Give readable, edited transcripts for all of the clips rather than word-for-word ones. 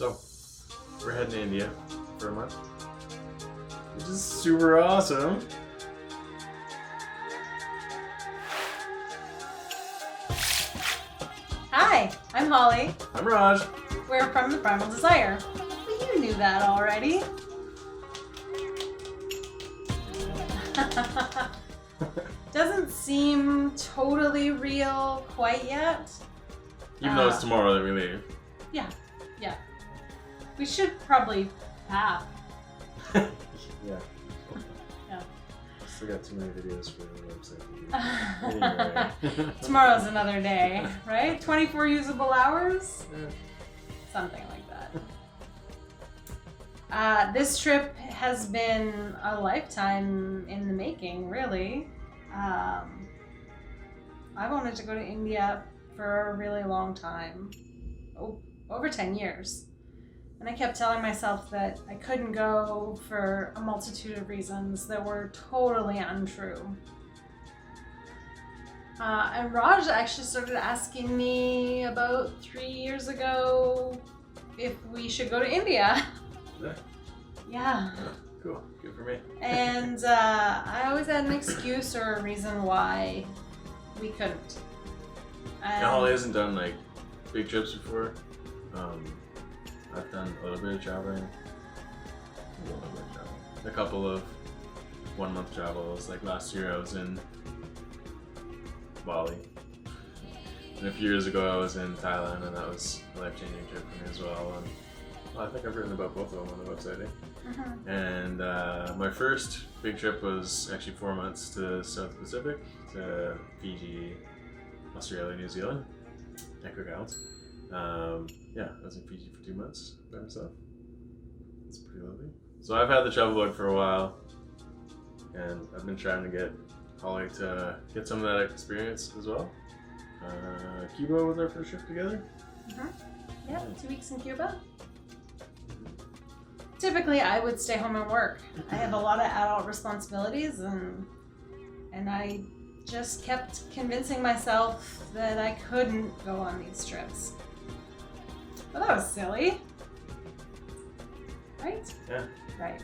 So, we're heading to India for a month, which is super awesome. Hi, I'm Holly. I'm Raj. We're from The Primal Desire. But you knew that already. Doesn't seem totally real quite yet. Even though it's tomorrow that we leave. Yeah. We should probably pack. Yeah. Yeah. Still got too many videos for the website. Anyway. Tomorrow's another day, right? 24 usable hours? Yeah. Something like that. This trip has been a lifetime in the making, really. I wanted to go to India for a really long time, over 10 years. And I kept telling myself that I couldn't go for a multitude of reasons that were totally untrue. And Raj actually started asking me about 3 years ago if we should go to India. Yeah. Cool. Good for me. And I always had an excuse or a reason why we couldn't. Now, Holly hasn't done like big trips before. I've done a little bit of traveling. A couple of 1 month travels. Like last year I was in Bali. And a few years ago I was in Thailand, and that was a life-changing trip for me as well. And I think I've written about both of them on the website. Mm-hmm. And my first big trip was actually 4 months to South Pacific, to Fiji, Australia, New Zealand, and Cook Islands. I was in Fiji for 2 months by myself. It's pretty lovely. So I've had the travel bug for a while, and I've been trying to get Holly to get some of that experience as well. Cuba was our first trip together. Mm-hmm. Yeah, 2 weeks in Cuba. Typically, I would stay home and work. I have a lot of adult responsibilities, and I just kept convincing myself that I couldn't go on these trips. But that was silly. Right? Yeah. Right.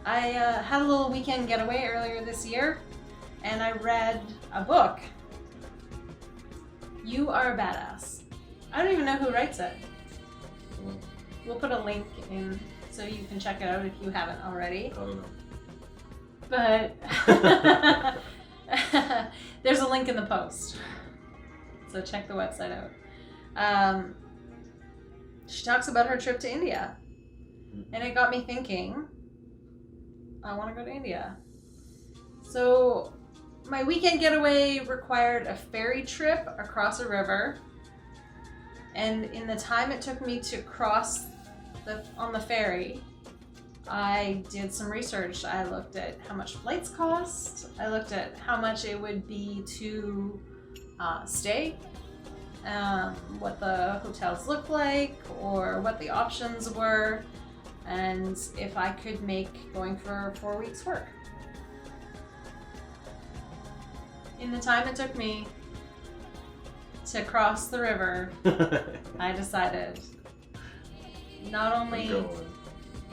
I had a little weekend getaway earlier this year, and I read a book. You Are a Badass. I don't even know who writes it. We'll put a link in so you can check it out if you haven't already. I don't know. But there's a link in the post, so check the website out. She talks about her trip to India, and it got me thinking, I want to go to India. So my weekend getaway required a ferry trip across a river, and in the time it took me to cross on the ferry, I did some research. I looked at how much flights cost. I looked at how much it would be to stay, what the hotels looked like, or what the options were, and if I could make going for 4 weeks work. In the time it took me to cross the river, I decided not only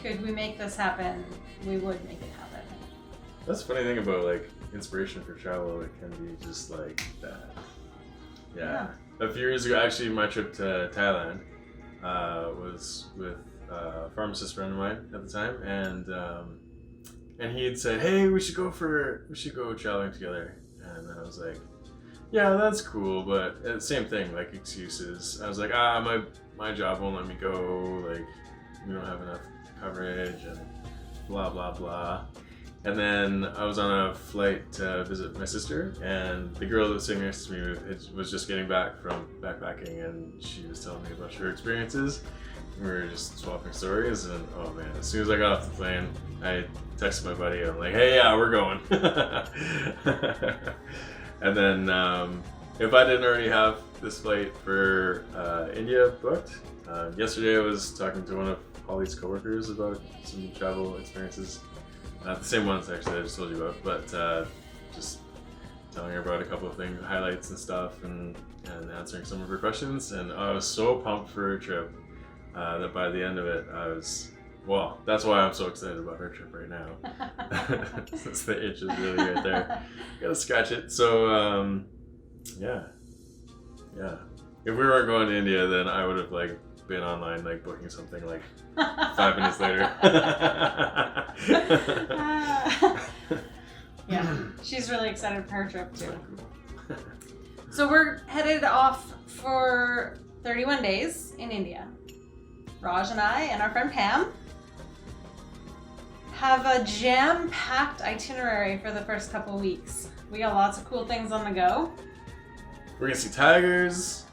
could we make this happen, we would make it happen. That's the funny thing about like inspiration for travel. It can be just like that. Yeah. A few years ago, actually, my trip to Thailand was with a pharmacist friend of mine at the time, and he had said, "Hey, we should go traveling together." And I was like, "Yeah, that's cool," but same thing, like excuses. I was like, my job won't let me go. Like, we don't have enough coverage and blah blah blah. And then I was on a flight to visit my sister, and the girl that was sitting next to me was just getting back from backpacking, and she was telling me about her experiences. We were just swapping stories, and oh man, as soon as I got off the plane, I texted my buddy. I'm like, "Hey, yeah, we're going." And then if I didn't already have this flight for India booked, yesterday I was talking to one of Holly's coworkers about some travel experiences. The same ones actually I just told you about, but just telling her about a couple of things, highlights and stuff, and answering some of her questions. And I was so pumped for her trip. that by the end of it, I was, well, that's why I'm so excited about her trip right now. Since the itch is really right there. Gotta scratch it. So, yeah. If we weren't going to India, then I would have like been online, like booking something like 5 minutes later. Yeah, she's really excited for her trip too. So we're headed off for 31 days in India. Raj and I and our friend Pam have a jam-packed itinerary for the first couple weeks. We got lots of cool things on the go. We're gonna see tigers.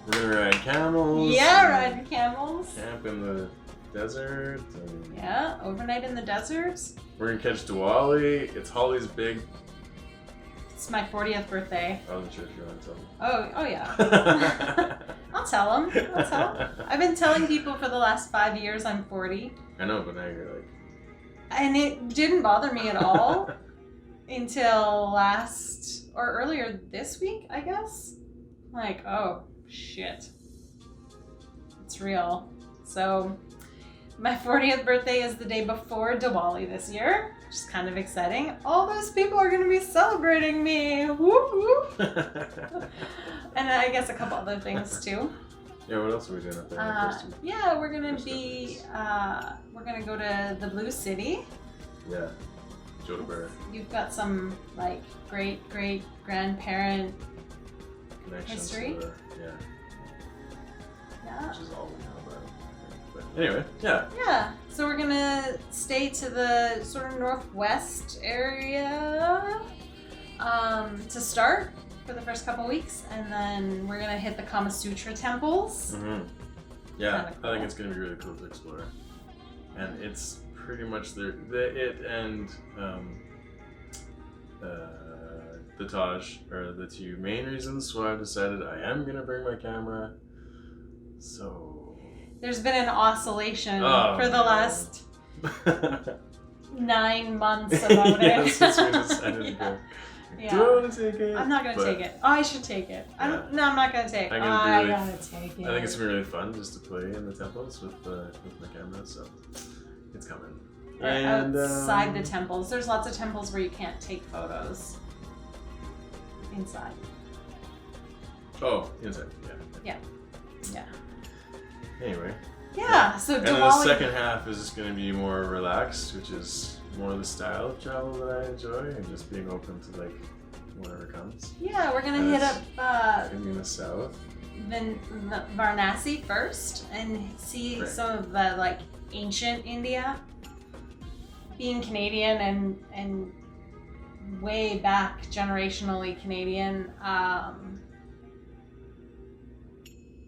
We're gonna ride camels. Yeah, riding camels. Camp in the desert. And yeah, overnight in the deserts. We're gonna catch Diwali. It's Holly's big. It's my 40th birthday. I wasn't sure if you want to tell me. Oh yeah. I'll tell them. I've been telling people for the last 5 years I'm 40. I know, but now you're like. And it didn't bother me at all until last or earlier this week, I guess. Like, oh shit, it's real. So my 40th birthday is the day before Diwali this year, which is kind of exciting. All those people are going to be celebrating me. Whoop whoop. And I guess a couple other things too. Yeah, what else are we doing up there? Yeah, we're gonna we're gonna go to the Blue City. Yeah, Jodober. You've got some like great grandparent Connections history. Yeah. Which is all we know about. But anyway, yeah. Yeah. So we're gonna stay to the sort of northwest area to start for the first couple weeks, and then we're gonna hit the Kama Sutra temples. Mm-hmm. Yeah, Kinda cool. I think it's gonna be really cool to explore, and it's pretty much it and the Taj are the two main reasons why I've decided I am gonna bring my camera. So there's been an oscillation for the last 9 months about yeah, it. since we decided to go. Yeah. Do I want to take it? I'm not gonna take it. Oh, I should take it. Yeah. No, I'm not gonna take it. I gotta take it. I think it's gonna be really fun just to play in the temples with my camera, so it's coming. Or And outside the temples. There's lots of temples where you can't take photos. Inside. Oh, inside, Yeah. Anyway. Yeah, so And then Diwali. the second half is just gonna be more relaxed, which is more the style of travel that I enjoy, and just being open to like whatever comes. Yeah, we're gonna hit up in the south. Varanasi first and see some of the like ancient India. Being Canadian and way back generationally Canadian,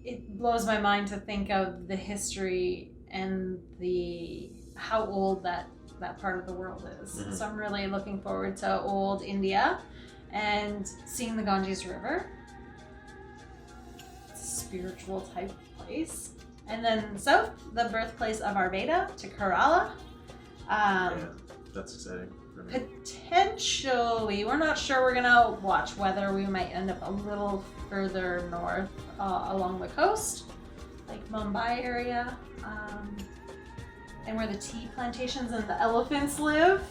it blows my mind to think of the history and how old that part of the world is. Mm-hmm. So I'm really looking forward to old India and seeing the Ganges River. It's a spiritual type place. And then south, the birthplace of Ayurveda, to Kerala. Yeah, that's exciting for me. Potentially, we're not sure. We're gonna watch whether we might end up a little further north along the coast, like Mumbai area, and where the tea plantations and the elephants live.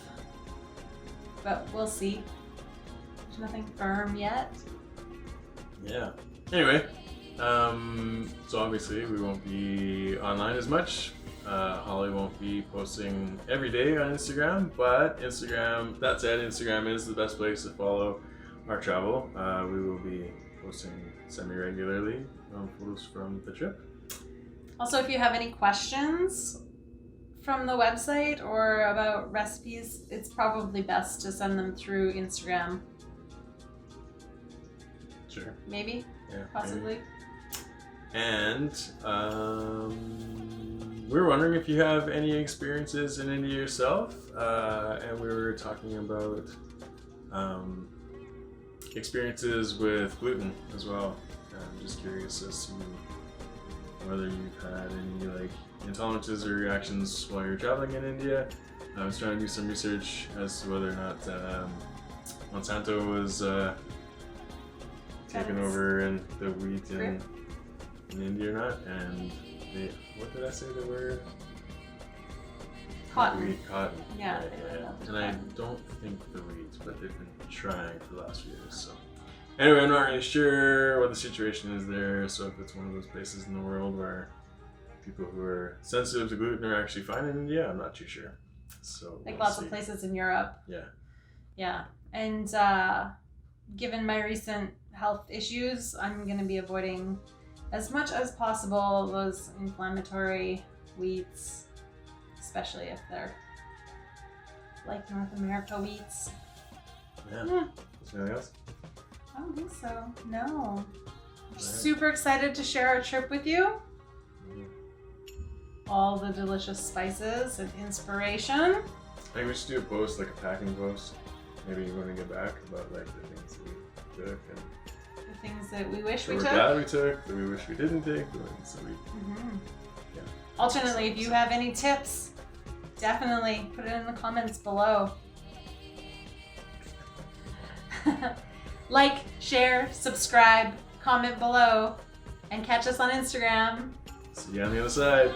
But we'll see. There's nothing firm yet. Yeah. Anyway, so obviously we won't be online as much. Holly won't be posting every day on Instagram, but Instagram is the best place to follow our travel. We will be posting semi-regularly photos from the trip. Also, if you have any questions from the website or about recipes, it's probably best to send them through Instagram. Sure. Maybe? Yeah. Possibly. Maybe. And we were wondering if you have any experiences in India yourself, and we were talking about experiences with gluten as well. I'm just curious as to whether you've had any like intolerances or reactions while you're traveling in India. I was trying to do some research as to whether or not Monsanto was taking over in the wheat in India or not, and what did I say they were? Cotton. Wheat, cotton. Yeah, Right, they yeah. love the And I cotton. don't think the wheat, but they've been trying for the last few years. So anyway, I'm not really sure what the situation is there. So if it's one of those places in the world where people who are sensitive to gluten are actually fine in India, I'm not too sure. So Like we'll lots see. of places in Europe. Yeah. Yeah. And given my recent health issues, I'm going to be avoiding as much as possible those inflammatory wheats, especially if they're like North America wheats. Yeah. Is there anything else? I don't think so. No. Right. Super excited to share our trip with you. Mhm. All the delicious spices and inspiration. I think we should do a post, like a packing post. Maybe when we get back about like the things that we took and The things that we wish that we we're took. glad we took, that we wish we didn't take, the ones that we yeah. Alternately, if you have any tips, definitely put it in the comments below. Like, share, subscribe, comment below, and catch us on Instagram. See you on the other side.